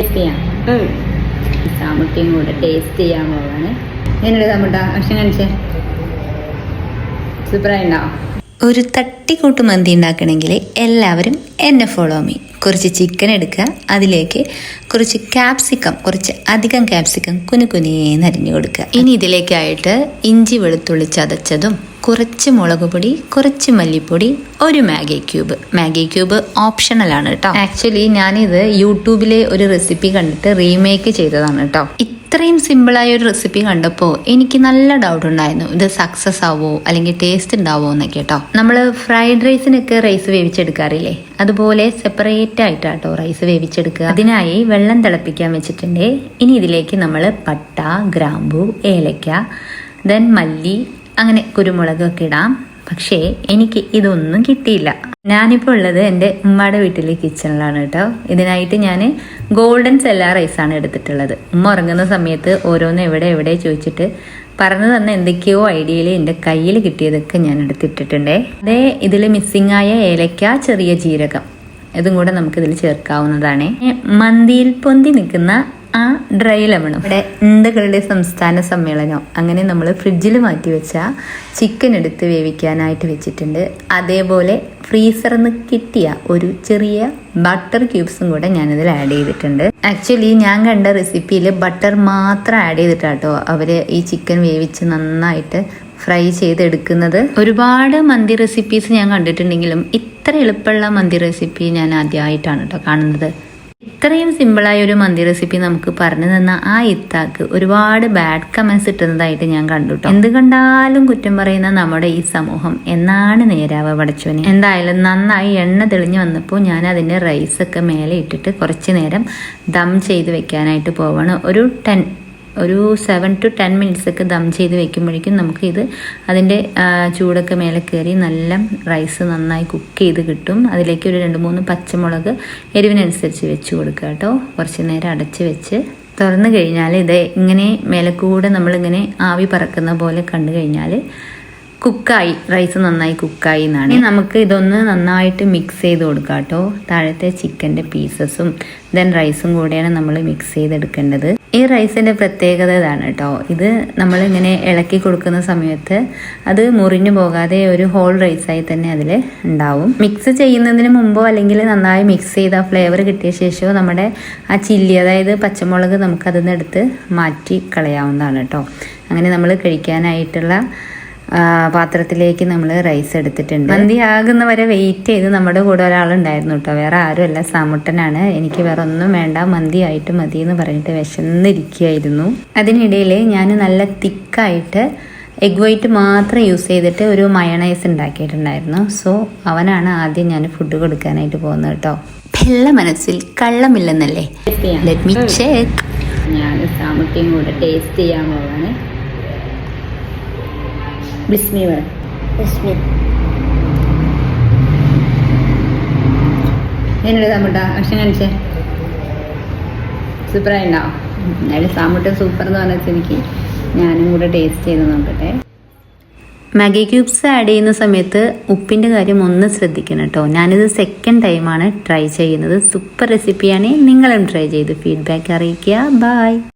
Taste ചെയ്യാം. സാമുട്ടിയും കൂടെ taste ചെയ്യാൻ പോവാണ്. എങ്ങനെയുണ്ട് സാമുട്ട? ഭക്ഷണം കഴിച്ചേ സൂപ്പറായിണ്ടാവും. ഒരു തട്ടിക്കൂട്ട് മന്തി ഉണ്ടാക്കണമെങ്കിൽ എല്ലാവരും എന്നെ ഫോളോ മീ. കുറച്ച് ചിക്കൻ എടുക്കുക, അതിലേക്ക് കുറച്ച് ക്യാപ്സിക്കം, കുറച്ച് അധികം ക്യാപ്സിക്കം കുനുകുനിയേന്ന് അരിഞ്ഞു കൊടുക്കുക. ഇനി ഇതിലേക്കായിട്ട് ഇഞ്ചി വെളുത്തുള്ളി ചതച്ചതും, കുറച്ച് മുളക് പൊടി, കുറച്ച് മല്ലിപ്പൊടി, ഒരു മാഗി ക്യൂബ് ഓപ്ഷണലാണ് കേട്ടോ. ആക്ച്വലി ഞാനിത് യൂട്യൂബിലെ ഒരു റെസിപ്പി കണ്ടിട്ട് റീമേക്ക് ചെയ്തതാണ് കേട്ടോ. ഇത്രയും സിമ്പിളായ ഒരു റെസിപ്പി കണ്ടപ്പോൾ എനിക്ക് നല്ല ഡൗട്ട് ഉണ്ടായിരുന്നു, ഇത് സക്സസ് ആവോ അല്ലെങ്കിൽ ടേസ്റ്റ് ഉണ്ടാവോ എന്നൊക്കെ കേട്ടോ. നമ്മൾ ഫ്രൈഡ് റൈസിനൊക്കെ റൈസ് വേവിച്ചെടുക്കാറില്ലേ, അതുപോലെ സെപ്പറേറ്റ് ആയിട്ടാട്ടോ റൈസ് വേവിച്ചെടുക്കുക. അതിനായി വെള്ളം തിളപ്പിക്കാൻ വെച്ചിട്ടുണ്ട്. ഇനി ഇതിലേക്ക് നമ്മൾ പട്ട, ഗ്രാമ്പു, ഏലക്ക, ദെൻ മല്ലി, അങ്ങനെ കുരുമുളകൊക്കെ ഇടാം. പക്ഷേ എനിക്ക് ഇതൊന്നും കിട്ടിയില്ല. ഞാനിപ്പോൾ ഉള്ളത് എൻ്റെ ഉമ്മയുടെ വീട്ടിലെ കിച്ചണിലാണ് കേട്ടോ. ഇതിനായിട്ട് ഞാൻ ഗോൾഡൻ സെല്ലാ റൈസാണ് എടുത്തിട്ടുള്ളത്. ഉമ്മ ഉറങ്ങുന്ന സമയത്ത് ഓരോന്ന് എവിടെ ചോദിച്ചിട്ട് പറഞ്ഞു തന്ന എന്തൊക്കെയോ ഐഡിയയിൽ എൻ്റെ കയ്യിൽ കിട്ടിയതൊക്കെ ഞാൻ എടുത്തിട്ടിട്ടുണ്ടേ. അതേ ഇതിൽ മിസ്സിംഗ് ആയ ഏലക്ക, ചെറിയ ജീരകം, ഇതും കൂടെ നമുക്കിതിൽ ചേർക്കാവുന്നതാണ്. മന്തിയിൽ പൊന്തി നിൽക്കുന്ന ആ ഡ്രൈ ലെമണും. ഇവിടെ ഇന്ത്യകളുടെ സംസ്ഥാന സമ്മേളനം, അങ്ങനെ നമ്മൾ ഫ്രിഡ്ജിൽ മാറ്റി വെച്ച ചിക്കൻ എടുത്ത് വേവിക്കാനായിട്ട് വെച്ചിട്ടുണ്ട്. അതേപോലെ ഫ്രീസറിൽ നിന്ന് കിട്ടിയ ഒരു ചെറിയ ബട്ടർ ക്യൂബ്സും കൂടെ ഞാനിതിൽ ആഡ് ചെയ്തിട്ടുണ്ട്. ആക്ച്വലി ഞാൻ കണ്ട റെസിപ്പിയിൽ ബട്ടർ മാത്രം ആഡ് ചെയ്തിട്ടാട്ടോ അവർ ഈ ചിക്കൻ വേവിച്ച് നന്നായിട്ട് ഫ്രൈ ചെയ്തെടുക്കുന്നത്. ഒരുപാട് മന്തി റെസിപ്പീസ് ഞാൻ കണ്ടിട്ടുണ്ടെങ്കിലും ഇത്ര എളുപ്പമുള്ള മന്തി റെസിപ്പി ഞാൻ ആദ്യമായിട്ടാണ് കേട്ടോ കാണുന്നത്. ഇത്രയും സിമ്പിളായ ഒരു മന്തി റെസിപ്പി നമുക്ക് പറഞ്ഞു തന്ന ആ ഇത്താക്ക് ഒരുപാട് ബാഡ് കമന്റ്സ് ഇട്ടുന്നതായിട്ട് ഞാൻ കണ്ടു കേട്ടോ. എന്ത് കണ്ടാലും കുറ്റം പറയുന്ന നമ്മുടെ ഈ സമൂഹം എന്നാണ് നേരാവ പടച്ചോനെ. എന്തായാലും നന്നായി എണ്ണ തെളിഞ്ഞു വന്നപ്പോൾ ഞാൻ അതിൻ്റെ റൈസൊക്കെ മേലെ ഇട്ടിട്ട് കുറച്ച് നേരം ദം ചെയ്ത് വെക്കാനായിട്ട് പോവാണ്. ഒരു 7 to 10 minutes ഒക്കെ ദം ചെയ്ത് വെക്കുമ്പോഴേക്കും നമുക്ക് ഇത് അതിൻ്റെ ചൂടൊക്കെ മേലെ കയറി നല്ല റൈസ് നന്നായി കുക്ക് ചെയ്ത് കിട്ടും. അതിലേക്ക് ഒരു 2-3 പച്ചമുളക് എരിവിനനുസരിച്ച് വെച്ച് കൊടുക്കുക കേട്ടോ. കുറച്ച് നേരം അടച്ച് വെച്ച് തുറന്നു കഴിഞ്ഞാൽ ഇത് ഇങ്ങനെ മേലെ കൂടെ നമ്മളിങ്ങനെ ആവി പറക്കുന്ന പോലെ കണ്ടു കഴിഞ്ഞാൽ കുക്കായി, റൈസ് നന്നായി കുക്കായി എന്നാണ്. നമുക്ക് ഇതൊന്ന് നന്നായിട്ട് മിക്സ് ചെയ്ത് കൊടുക്കാം കേട്ടോ. താഴത്തെ ചിക്കൻ്റെ പീസസും ദെൻ റൈസും കൂടെയാണ് നമ്മൾ മിക്സ് ചെയ്തെടുക്കേണ്ടത്. ഈ റൈസിൻ്റെ പ്രത്യേകത ഇതാണ് കേട്ടോ. ഇത് നമ്മളിങ്ങനെ ഇളക്കി കൊടുക്കുന്ന സമയത്ത് അത് മുറിഞ്ഞു പോകാതെ ഒരു ഹോൾ റൈസായി തന്നെ അതിൽ ഉണ്ടാവും. മിക്സ് ചെയ്യുന്നതിന് മുമ്പോ അല്ലെങ്കിൽ നന്നായി മിക്സ് ചെയ്ത ഫ്ലേവർ കിട്ടിയ ശേഷമോ നമ്മുടെ ആ ചില്ലി, അതായത് പച്ചമുളക്, നമുക്കതിൽ നിന്ന് എടുത്ത് മാറ്റി കളയാവുന്നതാണ് കേട്ടോ. അങ്ങനെ നമ്മൾ കഴിക്കാനായിട്ടുള്ള പാത്രത്തിലേക്ക് നമ്മൾ റൈസ് എടുത്തിട്ടുണ്ട്. മന്തി ആകുന്നവരെ വെയിറ്റ് ചെയ്ത് നമ്മുടെ കൂടെ ഒരാളുണ്ടായിരുന്നു കേട്ടോ. വേറെ ആരുമല്ല, സാമുട്ടനാണ്. എനിക്ക് വേറെ ഒന്നും വേണ്ട, മന്തി ആയിട്ട് മതി എന്ന് പറഞ്ഞിട്ട് വിശന്നിരിക്കുകയായിരുന്നു. അതിനിടയിൽ ഞാൻ നല്ല തിക്കായിട്ട് എഗ് വൈറ്റ് മാത്രം യൂസ് ചെയ്തിട്ട് ഒരു മയണൈസ് ഉണ്ടാക്കിയിട്ടുണ്ടായിരുന്നു. സോ അവനാണ് ആദ്യം ഞാൻ ഫുഡ് കൊടുക്കാനായിട്ട് പോകുന്നത് കേട്ടോ. വെള്ള മനസ്സിൽ കള്ളമില്ലെന്നല്ലേ. Let me check. ഞാൻ സാമുട്ടിയും കൂടെ ടേസ്റ്റ് ചെയ്യാൻ പോവാണ്. ബിസ്മി വേണം. എങ്ങനെയുണ്ട് സാമുട്ട? ഭക്ഷണം കഴിച്ചേ സൂപ്പറായിണ്ടാവും. എന്നാലും സാമുട്ട സൂപ്പർ എന്ന് പറഞ്ഞാൽ എനിക്ക് ഞാനും കൂടെ ടേസ്റ്റ് ചെയ്ത് നോക്കട്ടെ. മാഗി ക്യൂബ്സ് ആഡ് ചെയ്യുന്ന സമയത്ത് ഉപ്പിൻ്റെ കാര്യം ഒന്ന് ശ്രദ്ധിക്കണം കേട്ടോ. ഞാനിത് സെക്കൻഡ് ടൈമാണ് ട്രൈ ചെയ്യുന്നത്. സൂപ്പർ റെസിപ്പിയാണ്, നിങ്ങളും ട്രൈ ചെയ്ത് ഫീഡ്ബാക്ക് അറിയിക്കുക. ബൈ.